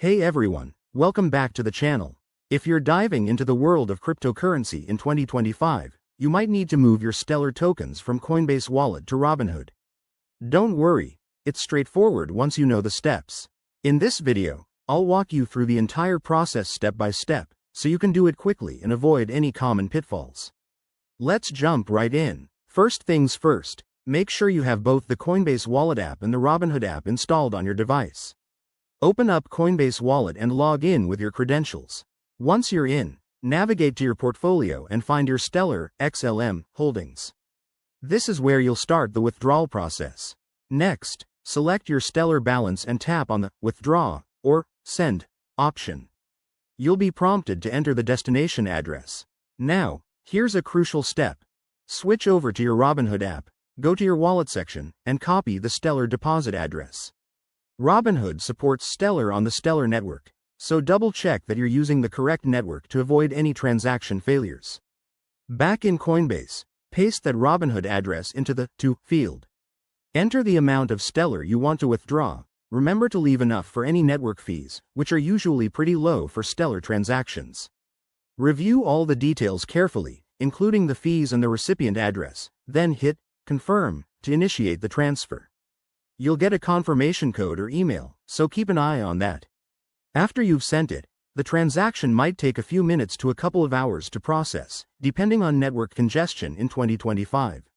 Hey everyone, welcome back to the channel. If you're diving into the world of cryptocurrency in 2025, you might need to move your Stellar tokens from Coinbase Wallet to Robinhood. Don't worry, it's straightforward once you know the steps. In this video, I'll walk you through the entire process step by step, so you can do it quickly and avoid any common pitfalls. Let's jump right in. First things first, make sure you have both the Coinbase Wallet app and the Robinhood app installed on your device. Open up Coinbase Wallet and log in with your credentials. Once you're in, navigate to your portfolio and find your Stellar XLM holdings. This is where you'll start the withdrawal process. Next, select your Stellar balance and tap on the Withdraw or Send option. You'll be prompted to enter the destination address. Now, here's a crucial step. Switch over to your Robinhood app, go to your wallet section, and copy the Stellar deposit address. Robinhood supports Stellar on the Stellar network, so double-check that you're using the correct network to avoid any transaction failures. Back in Coinbase, paste that Robinhood address into the To field. Enter the amount of Stellar you want to withdraw. Remember to leave enough for any network fees, which are usually pretty low for Stellar transactions. Review all the details carefully, including the fees and the recipient address, then hit Confirm to initiate the transfer. You'll get a confirmation code or email, so keep an eye on that. After you've sent it, the transaction might take a few minutes to a couple of hours to process, depending on network congestion in 2025.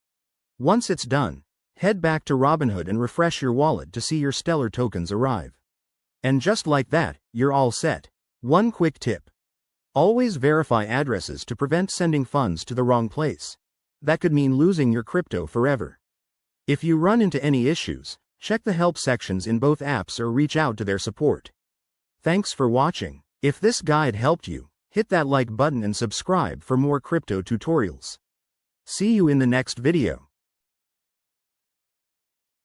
Once it's done, head back to Robinhood and refresh your wallet to see your Stellar tokens arrive. And just like that, you're all set. One quick tip. Always verify addresses to prevent sending funds to the wrong place. That could mean losing your crypto forever. If you run into any issues, check the help sections in both apps or reach out to their support. Thanks for watching. If this guide helped you, hit that like button and subscribe for more crypto tutorials. See you in the next video.